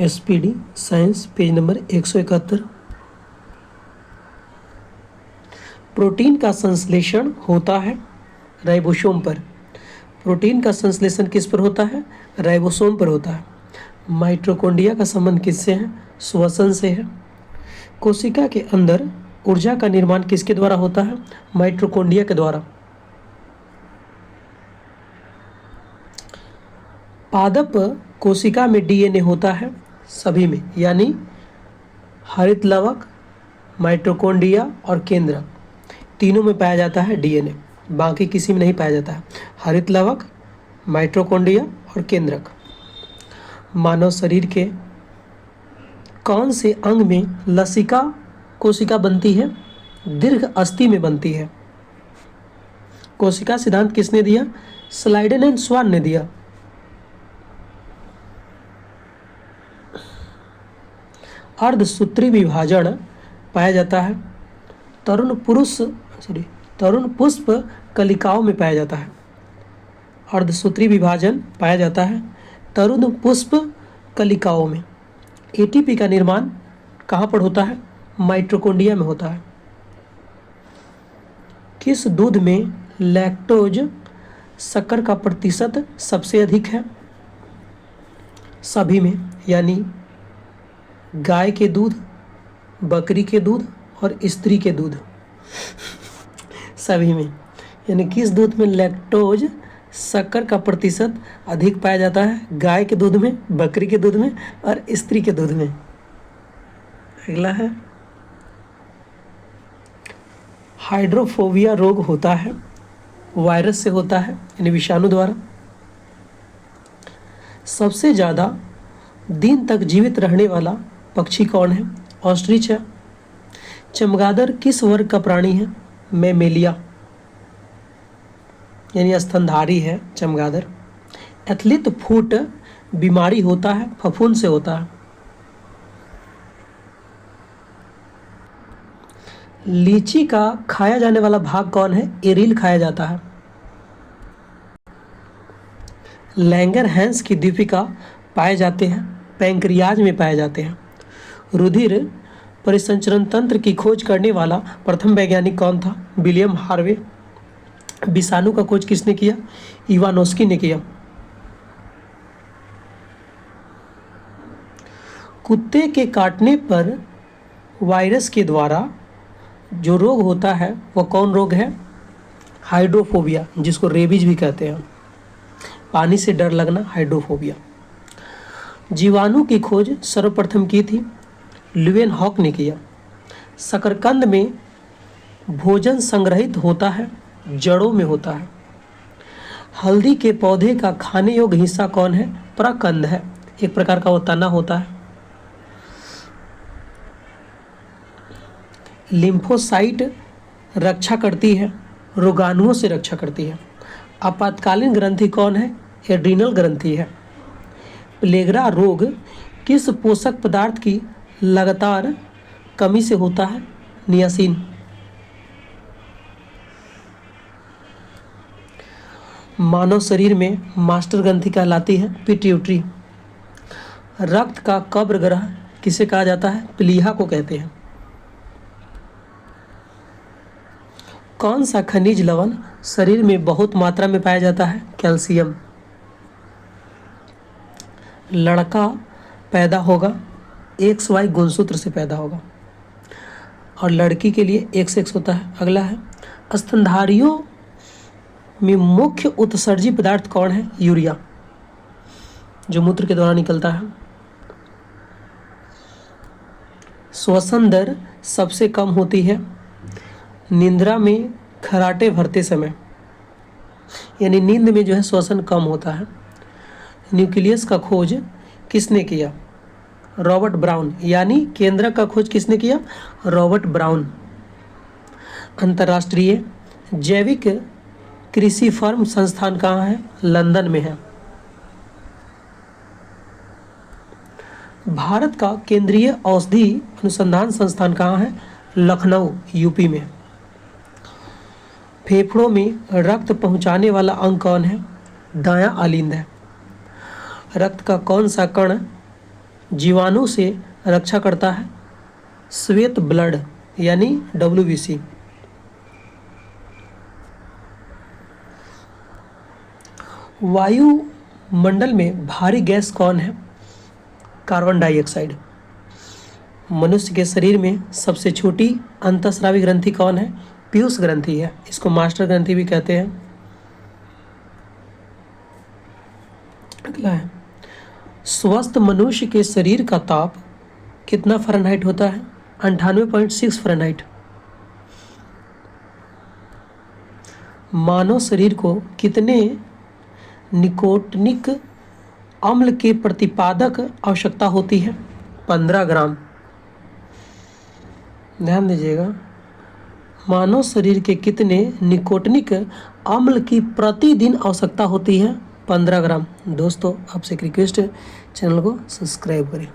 SPD science page number 171। Protein का संश्लेषण होता है राइबोसोम पर। प्रोटीन का संश्लेषण किस पर होता है? राइबोसोम पर होता है। माइटोकॉन्ड्रिया का संबंध किससे है? श्वसन से है। कोशिका के अंदर ऊर्जा का निर्माण किसके द्वारा होता है? माइटोकॉन्ड्रिया के द्वारा। पादप कोशिका में DNA होता है सभी में, यानी हरित लवक, माइटोकॉन्ड्रिया और केंद्रक तीनों में पाया जाता है DNA, बाकी किसी में नहीं पाया जाता है। हरित लवक, माइटोकॉन्ड्रिया और केंद्रक। मानव शरीर के कौन से अंग में लसिका कोशिका बनती है? दीर्घ अस्थि में बनती है। कोशिका सिद्धांत किसने दिया? स्लाइडेन एंड स्वान ने दिया। अर्धसूत्री विभाजन पाया जाता है तरुण पुष्प कलिकाओं में पाया जाता है। अर्धसूत्री विभाजन पाया जाता है तरुण पुष्प कलिकाओं में। ATP का निर्माण कहाँ पर होता है? माइटोकॉन्ड्रिया में होता है। किस दूध में लैक्टोज शक्कर का प्रतिशत सबसे अधिक है? सभी में, यानी गाय के दूध, बकरी के दूध और स्त्री के दूध, सभी में। यानी किस दूध में लैक्टोज शक्कर का प्रतिशत अधिक पाया जाता है? गाय के दूध में, बकरी के दूध में और स्त्री के दूध में। अगला है, हाइड्रोफोबिया रोग होता है वायरस से होता है, यानी विषाणु द्वारा। सबसे ज़्यादा दिन तक जीवित रहने वाला पक्षी कौन है? ऑस्ट्रिच है। चमगादड़ किस वर्ग का प्राणी है? मैमेलिया, यानी स्तनधारी है चमगादड़। एथलीट फुट बीमारी होता है फफूंद से होता है। लीची का खाया जाने वाला भाग कौन है? एरिल खाया जाता है। लैंगरहैंस की दीपिका पाए जाते हैं पैंक्रियाज में पाए जाते हैं। रुधिर परिसंचरण तंत्र की खोज करने वाला प्रथम वैज्ञानिक कौन था? William Harvey. विषाणु का खोज किसने किया? इवानोस्की ने किया। कुत्ते के काटने पर वायरस के द्वारा जो रोग होता है वह कौन रोग है? हाइड्रोफोबिया, जिसको रेबीज भी कहते हैं। पानी से डर लगना, हाइड्रोफोबिया। जीवाणु की खोज सर्वप्रथम की थी ल्यूवेनहॉक ने किया। शकरकंद में भोजन संग्रहित होता है, जड़ों में होता है। हल्दी के पौधे का खाने योग्य हिस्सा कौन है? प्रकंद है, एक प्रकार का वो तना होता है। लिम्फोसाइट रक्षा करती है, रोगाणुओं से रक्षा करती है। आपातकालीन ग्रंथि कौन है? एड्रीनल ग्रंथि है। प्लेगरा रोग किस पोषक पदार्थ की लगातार कमी से होता है? नियासिन। मानव शरीर में मास्टर ग्रंथि कहलाती है पिट्यूटरी। रक्त का कब्र ग्रह किसे कहा जाता है? प्लीहा को कहते हैं। कौन सा खनिज लवण शरीर में बहुत मात्रा में पाया जाता है? कैल्शियम। लड़का पैदा होगा XY गुणसूत्र से पैदा होगा और लड़की के लिए XX होता है। अगला है, स्तनधारियों में मुख्य उत्सर्जी पदार्थ कौन है? यूरिया, जो मूत्र के द्वारा निकलता है। श्वसन दर सबसे कम होती है निद्रा में खराटे भरते समय, यानी नींद में जो है श्वसन कम होता है। न्यूक्लियस का खोज किसने किया? रॉबर्ट ब्राउन, यानी केंद्रक का खोज किसने किया? Robert brown. अंतर्राष्ट्रीय जैविक कृषि फर्म संस्थान कहाँ है? लंदन में है। भारत का केंद्रीय औषधि अनुसंधान संस्थान कहाँ है? लखनऊ, यूपी में। फेफड़ों में रक्त पहुंचाने वाला अंग कौन है? दायां आलिंद है। रक्त का कौन सा कण जीवाणु से रक्षा करता है? श्वेत ब्लड यानी WBC। वायुमंडल में भारी गैस कौन है? Carbon dioxide. मनुष्य के शरीर में सबसे छोटी अंतःस्रावी ग्रंथि कौन है? पीयूष ग्रंथि है, इसको मास्टर ग्रंथि भी कहते हैं। अगला है, स्वस्थ मनुष्य के शरीर का ताप कितना फ़ारेनहाइट होता है? 98.6 फ़ारेनहाइट। मानव शरीर को कितने निकोटिनिक अम्ल के प्रतिपादक आवश्यकता होती है? 15 ग्राम। ध्यान दीजिएगा, मानव शरीर के कितने निकोटिनिक अम्ल की प्रतिदिन आवश्यकता होती है? 15 ग्राम। दोस्तों आपसे एक रिक्वेस्ट है, चैनल को सब्सक्राइब करें।